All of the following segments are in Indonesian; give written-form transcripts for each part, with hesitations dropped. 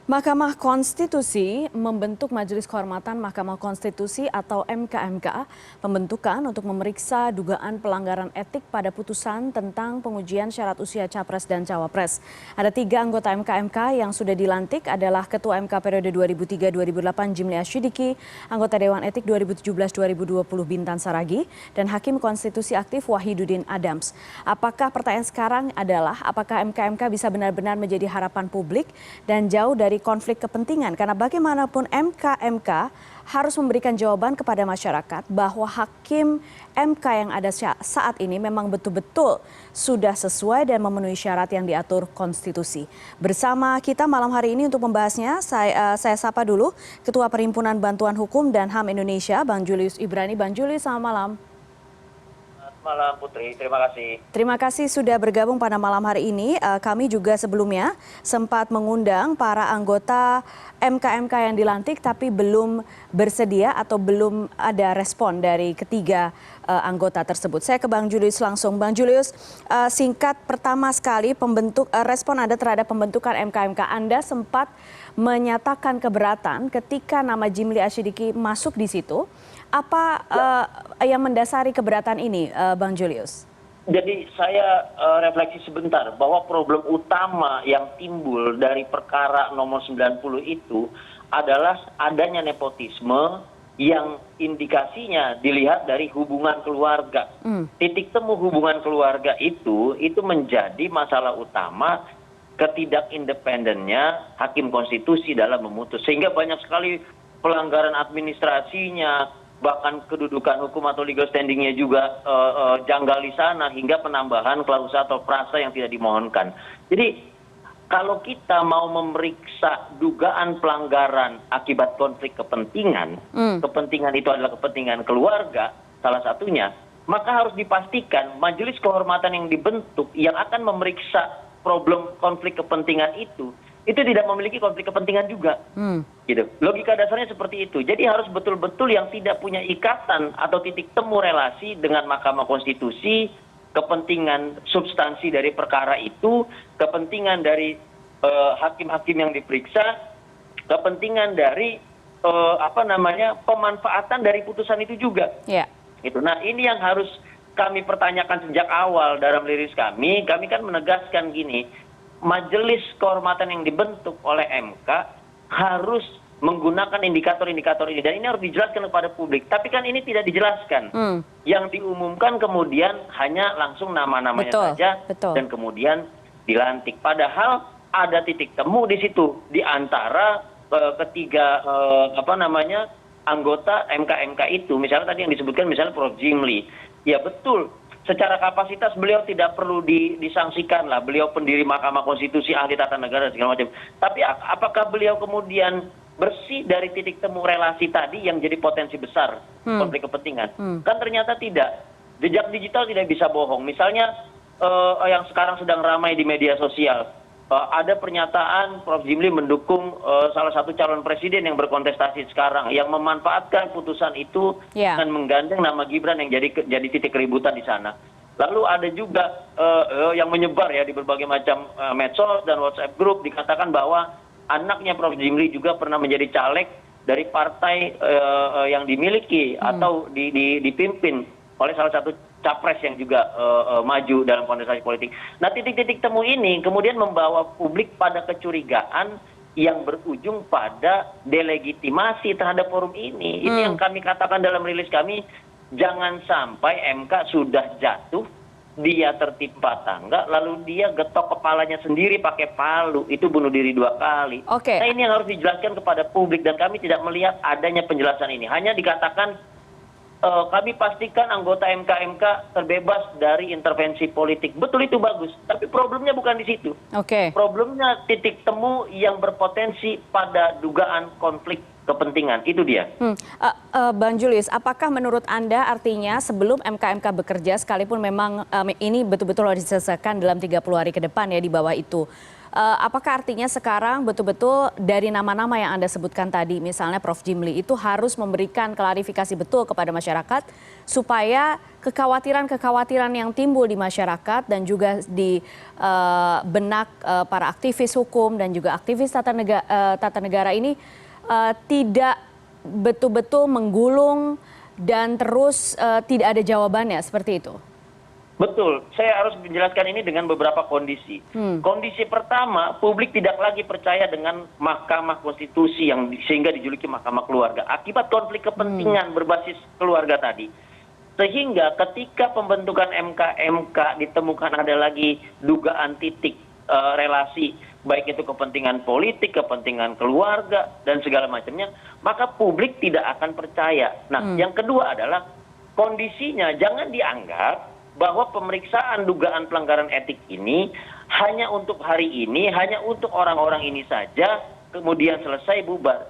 Mahkamah Konstitusi membentuk Majelis Kehormatan Mahkamah Konstitusi atau MKMK pembentukan untuk memeriksa dugaan pelanggaran etik pada putusan tentang pengujian syarat usia Capres dan Cawapres. Ada 3 anggota MKMK yang sudah dilantik adalah Ketua MK periode 2003-2008 Jimli Asyidiki, anggota Dewan Etik 2017-2020 Bintan Saragi, dan Hakim Konstitusi aktif Wahidudin Adams. Apakah pertanyaan sekarang adalah apakah MKMK bisa benar-benar menjadi harapan publik dan jauh dari konflik kepentingan, karena bagaimanapun MKMK harus memberikan jawaban kepada masyarakat bahwa hakim MK yang ada saat ini memang betul-betul sudah sesuai dan memenuhi syarat yang diatur konstitusi. Bersama kita malam hari ini untuk membahasnya, saya sapa dulu Ketua Perhimpunan Bantuan Hukum dan HAM Indonesia, Bang Julius Ibrani. Bang Julius, selamat malam. Malam Putri, terima kasih. Terima kasih sudah bergabung pada malam hari ini. Kami juga sebelumnya sempat mengundang para anggota MKMK yang dilantik tapi belum bersedia atau belum ada respon dari ketiga anggota tersebut. Saya ke Bang Julius langsung. Bang Julius, singkat pertama sekali respon Anda terhadap pembentukan MKMK. Anda sempat menyatakan keberatan ketika nama Jimli Asyidiki masuk di situ. Apa yang mendasari keberatan ini, Bang Julius? Jadi saya refleksi sebentar bahwa problem utama yang timbul dari perkara nomor 90 itu adalah adanya nepotisme yang indikasinya dilihat dari hubungan keluarga. Titik temu hubungan keluarga itu menjadi masalah utama ketidakindependennya Hakim Konstitusi dalam memutus. Sehingga banyak sekali pelanggaran administrasinya, bahkan kedudukan hukum atau legal standingnya juga janggal di sana hingga penambahan klausa atau prasa yang tidak dimohonkan. Jadi kalau kita mau memeriksa dugaan pelanggaran akibat konflik kepentingan, kepentingan itu adalah kepentingan keluarga salah satunya, maka harus dipastikan majelis kehormatan yang dibentuk yang akan memeriksa problem konflik kepentingan itu tidak memiliki konflik kepentingan juga. Gitu. Logika dasarnya seperti itu. Jadi harus betul-betul yang tidak punya ikatan atau titik temu relasi dengan Mahkamah Konstitusi, kepentingan substansi dari perkara itu, kepentingan dari hakim-hakim yang diperiksa, kepentingan dari pemanfaatan dari putusan itu juga. Yeah. Gitu. Nah, ini yang harus kami pertanyakan sejak awal dalam liris kami. Kami kan menegaskan gini, Majelis Kehormatan yang dibentuk oleh MK harus menggunakan indikator-indikator ini. Dan ini harus dijelaskan kepada publik. Tapi kan ini tidak dijelaskan. Yang diumumkan kemudian hanya langsung nama-namanya saja. Dan kemudian dilantik. Padahal ada titik temu di situ. Di antara ketiga anggota MK-MK itu. Misalnya tadi yang disebutkan misalnya Prof. Jimli. Ya betul. Secara kapasitas beliau tidak perlu disangsikan lah. Beliau pendiri Mahkamah Konstitusi, ahli tata negara, segala macam. Tapi apakah beliau kemudian bersih dari titik temu relasi tadi yang jadi potensi besar konflik kepentingan? Kan ternyata tidak. Jejak digital tidak bisa bohong. Misalnya yang sekarang sedang ramai di media sosial. Ada pernyataan Prof. Jimli mendukung salah satu calon presiden yang berkontestasi sekarang, yang memanfaatkan putusan itu dengan menggandeng nama Gibran yang jadi titik keributan di sana. Lalu ada juga yang menyebar ya di berbagai macam medsos dan WhatsApp group, dikatakan bahwa anaknya Prof. Jimli juga pernah menjadi caleg dari partai yang dimiliki atau dipimpin oleh salah satu capres yang juga maju dalam kontestasi politik. Nah, titik-titik temu ini kemudian membawa publik pada kecurigaan yang berujung pada delegitimasi terhadap forum ini. Ini yang kami katakan dalam rilis kami, jangan sampai MK sudah jatuh, dia tertimpa tangga, lalu dia getok kepalanya sendiri pakai palu, itu bunuh diri 2 kali. Nah, ini yang harus dijelaskan kepada publik dan kami tidak melihat adanya penjelasan ini. Hanya dikatakan kami pastikan anggota MK-MK terbebas dari intervensi politik. Betul, itu bagus. Tapi problemnya bukan di situ. Problemnya titik temu yang berpotensi pada dugaan konflik kepentingan. Itu dia. Bang Julius, apakah menurut Anda artinya sebelum MK-MK bekerja, sekalipun memang ini betul-betul harus diselesaikan dalam 30 hari ke depan ya di bawah itu, apakah artinya sekarang betul-betul dari nama-nama yang Anda sebutkan tadi, misalnya Prof. Jimli, itu harus memberikan klarifikasi betul kepada masyarakat supaya kekhawatiran-kekhawatiran yang timbul di masyarakat dan juga di benak para aktivis hukum dan juga aktivis tata negara ini tidak betul-betul menggulung dan terus tidak ada jawabannya, seperti itu? Betul, saya harus menjelaskan ini dengan beberapa kondisi. Kondisi pertama, publik tidak lagi percaya dengan Mahkamah Konstitusi yang sehingga dijuluki Mahkamah Keluarga akibat konflik kepentingan berbasis keluarga tadi. Sehingga ketika pembentukan MK ditemukan ada lagi dugaan titik relasi, baik itu kepentingan politik, kepentingan keluarga, dan segala macamnya, maka publik tidak akan percaya. Nah, yang kedua adalah kondisinya jangan dianggap bahwa pemeriksaan dugaan pelanggaran etik ini hanya untuk hari ini, hanya untuk orang-orang ini saja, kemudian selesai bubar.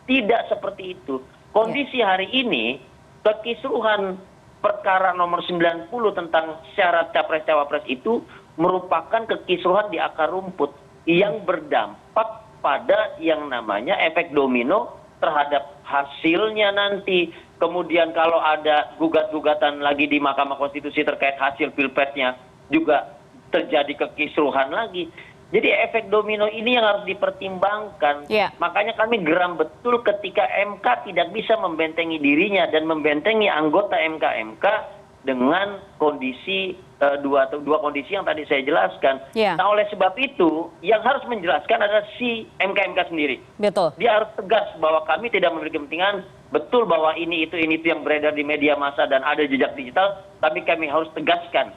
Tidak seperti itu. Kondisi hari ini, kekisruhan perkara nomor 90 tentang syarat capres-cawapres itu merupakan kekisruhan di akar rumput yang berdampak pada yang namanya efek domino terhadap hasilnya nanti. Kemudian kalau ada gugat-gugatan lagi di Mahkamah Konstitusi terkait hasil pilpresnya juga terjadi kekisruhan lagi. Jadi efek domino ini yang harus dipertimbangkan. Makanya kami geram betul ketika MK tidak bisa membentengi dirinya dan membentengi anggota MK dengan kondisi dua kondisi yang tadi saya jelaskan. Nah, oleh sebab itu yang harus menjelaskan adalah si MK sendiri. Betul. Dia harus tegas bahwa kami tidak memiliki kepentingan, betul bahwa ini itu yang beredar di media massa dan ada jejak digital, tapi kami harus tegaskan.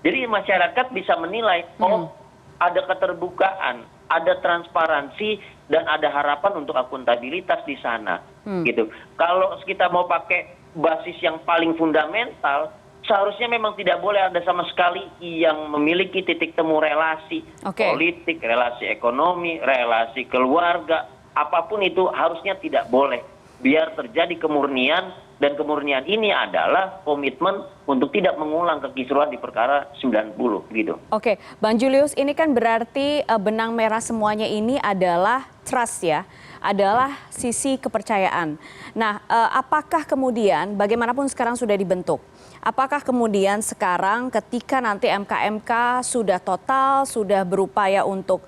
Jadi masyarakat bisa menilai, oh ada keterbukaan, ada transparansi, dan ada harapan untuk akuntabilitas di sana. Gitu. Kalau kita mau pakai basis yang paling fundamental, seharusnya memang tidak boleh ada sama sekali yang memiliki titik temu relasi politik, relasi ekonomi, relasi keluarga, apapun itu harusnya tidak boleh. Biar terjadi kemurnian, dan kemurnian ini adalah komitmen untuk tidak mengulang kekisruhan di perkara 90 gitu. Oke, Bang Julius, ini kan berarti benang merah semuanya ini adalah trust ya, adalah sisi kepercayaan. Nah, apakah kemudian bagaimanapun sekarang sudah dibentuk, apakah kemudian sekarang ketika nanti MK sudah total, sudah berupaya untuk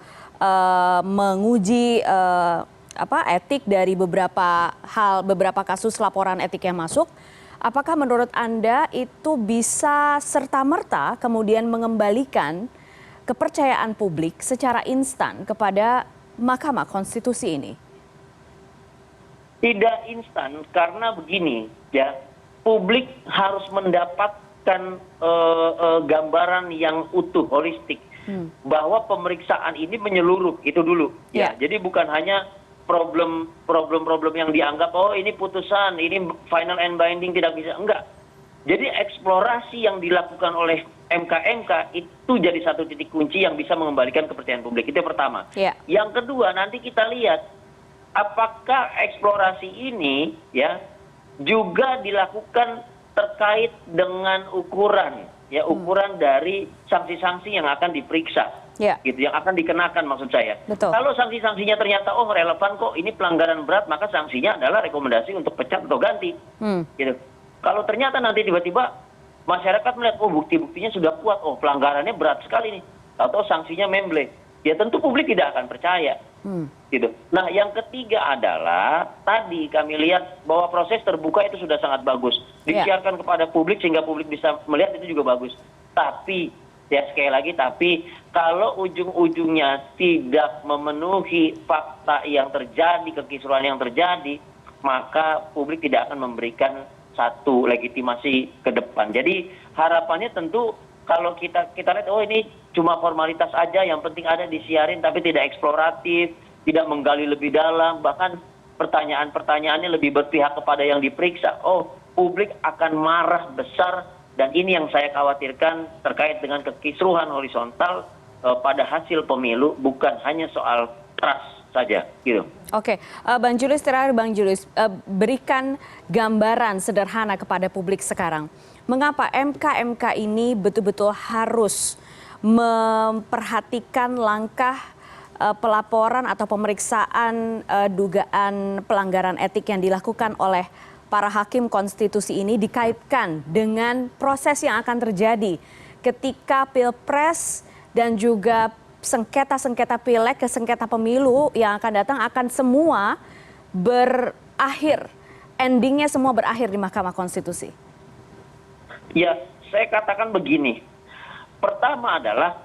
menguji etik dari beberapa kasus laporan etik yang masuk, apakah menurut Anda itu bisa serta-merta kemudian mengembalikan kepercayaan publik secara instan kepada Mahkamah Konstitusi ini? Tidak instan, karena begini ya, publik harus mendapatkan gambaran yang utuh, holistik, bahwa pemeriksaan ini menyeluruh, itu dulu. Ya, jadi bukan hanya problem yang dianggap ini putusan, ini final and binding tidak bisa, enggak. Jadi eksplorasi yang dilakukan oleh MK itu jadi satu titik kunci yang bisa mengembalikan kepercayaan publik. Itu yang pertama. Yang kedua, nanti kita lihat apakah eksplorasi ini ya juga dilakukan terkait dengan ukuran dari sanksi-sanksi yang akan diperiksa. Gitu, yang akan dikenakan maksud saya. Kalau sanksi-sanksinya ternyata relevan kok, ini pelanggaran berat, maka sanksinya adalah rekomendasi untuk pecat atau ganti. Gitu. Kalau ternyata nanti tiba-tiba masyarakat melihat bukti-buktinya sudah kuat, pelanggarannya berat sekali nih, atau sanksinya memble, ya tentu publik tidak akan percaya. Gitu. Nah, yang ketiga adalah tadi kami lihat bahwa proses terbuka itu sudah sangat bagus, disiarkan kepada publik sehingga publik bisa melihat, itu juga bagus. Tapi ya sekali lagi, tapi kalau ujung-ujungnya tidak memenuhi fakta yang terjadi, kekisruhan yang terjadi, maka publik tidak akan memberikan satu legitimasi ke depan. Jadi harapannya tentu kalau kita lihat, ini cuma formalitas aja, yang penting ada disiarin tapi tidak eksploratif, tidak menggali lebih dalam, bahkan pertanyaan-pertanyaannya lebih berpihak kepada yang diperiksa. Publik akan marah besar. Dan ini yang saya khawatirkan terkait dengan kekisruhan horizontal pada hasil pemilu, bukan hanya soal trust saja. Gitu. Oke, Bang Julius, terakhir Bang Julius, berikan gambaran sederhana kepada publik sekarang. Mengapa MK ini betul-betul harus memperhatikan langkah pelaporan atau pemeriksaan dugaan pelanggaran etik yang dilakukan oleh para hakim konstitusi ini dikaitkan dengan proses yang akan terjadi ketika Pilpres dan juga sengketa-sengketa pileg ke sengketa pemilu yang akan datang akan semua berakhir, endingnya semua berakhir di Mahkamah Konstitusi? Ya, saya katakan begini. Pertama adalah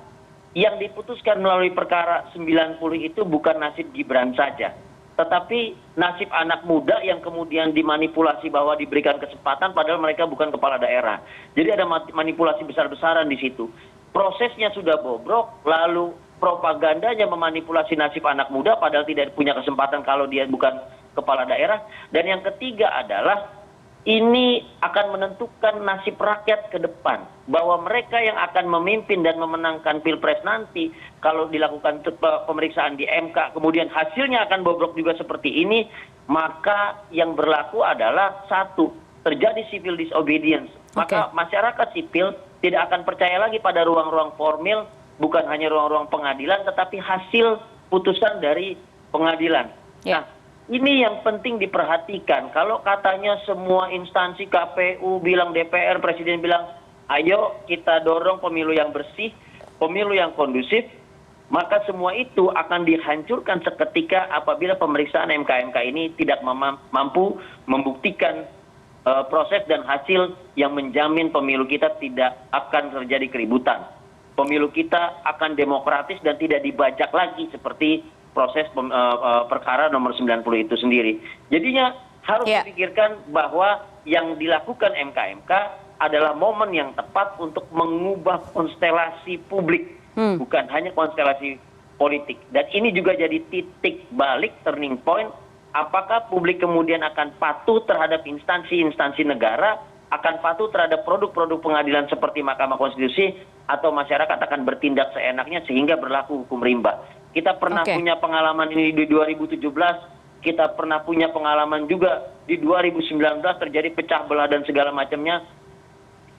yang diputuskan melalui perkara 90 itu bukan nasib Gibran saja, tetapi nasib anak muda yang kemudian dimanipulasi bahwa diberikan kesempatan padahal mereka bukan kepala daerah. Jadi ada manipulasi besar-besaran di situ. Prosesnya sudah bobrok, lalu propagandanya memanipulasi nasib anak muda padahal tidak punya kesempatan kalau dia bukan kepala daerah. Dan yang ketiga adalah ini akan menentukan nasib rakyat ke depan. Bahwa mereka yang akan memimpin dan memenangkan Pilpres nanti, kalau dilakukan pemeriksaan di MK, kemudian hasilnya akan bobrok juga seperti ini, maka yang berlaku adalah satu, terjadi civil disobedience. Maka masyarakat sipil tidak akan percaya lagi pada ruang-ruang formil, bukan hanya ruang-ruang pengadilan, tetapi hasil putusan dari pengadilan. Nah, ini yang penting diperhatikan. Kalau katanya semua instansi KPU bilang, DPR, Presiden bilang, ayo kita dorong pemilu yang bersih, pemilu yang kondusif, maka semua itu akan dihancurkan seketika apabila pemeriksaan MK-MK ini tidak mampu membuktikan proses dan hasil yang menjamin pemilu kita tidak akan terjadi keributan. Pemilu kita akan demokratis dan tidak dibajak lagi seperti proses perkara nomor 90 itu sendiri. Jadinya harus dipikirkan bahwa yang dilakukan MK-MK adalah momen yang tepat untuk mengubah konstelasi publik, bukan hanya konstelasi politik. Dan ini juga jadi titik balik, turning point, apakah publik kemudian akan patuh terhadap instansi-instansi negara, akan patuh terhadap produk-produk pengadilan seperti Mahkamah Konstitusi, atau masyarakat akan bertindak seenaknya sehingga berlaku hukum rimba. Kita pernah punya pengalaman ini di 2017, kita pernah punya pengalaman juga di 2019 terjadi pecah belah dan segala macamnya.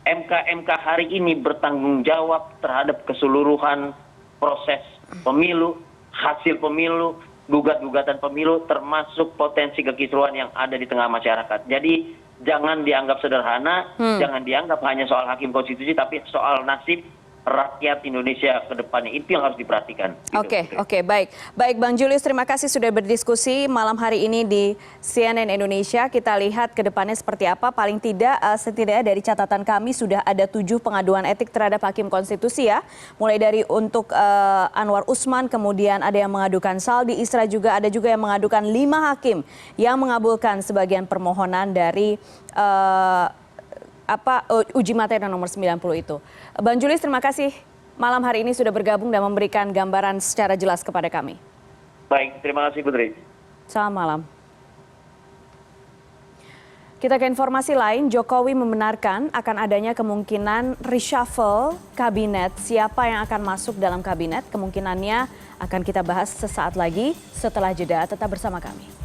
MK-MK hari ini bertanggung jawab terhadap keseluruhan proses pemilu, hasil pemilu, gugat-gugatan pemilu, termasuk potensi kekisruhan yang ada di tengah masyarakat. Jadi jangan dianggap sederhana, jangan dianggap hanya soal hakim konstitusi, tapi soal nasib rakyat Indonesia ke depannya. Itu yang harus diperhatikan. Oke, baik. Baik, Bang Julius, terima kasih sudah berdiskusi malam hari ini di CNN Indonesia. Kita lihat ke depannya seperti apa. Paling tidak, setidaknya dari catatan kami sudah ada 7 pengaduan etik terhadap hakim konstitusi ya. Mulai dari untuk Anwar Usman, kemudian ada yang mengadukan Saldi Isra, juga ada juga yang mengadukan 5 hakim yang mengabulkan sebagian permohonan dari uji materi nomor 90 itu. Bang Julius, terima kasih malam hari ini sudah bergabung dan memberikan gambaran secara jelas kepada kami. Baik, terima kasih Putri. Selamat malam. Kita ke informasi lain, Jokowi membenarkan akan adanya kemungkinan reshuffle kabinet. Siapa yang akan masuk dalam kabinet, kemungkinannya akan kita bahas sesaat lagi setelah jeda. Tetap bersama kami.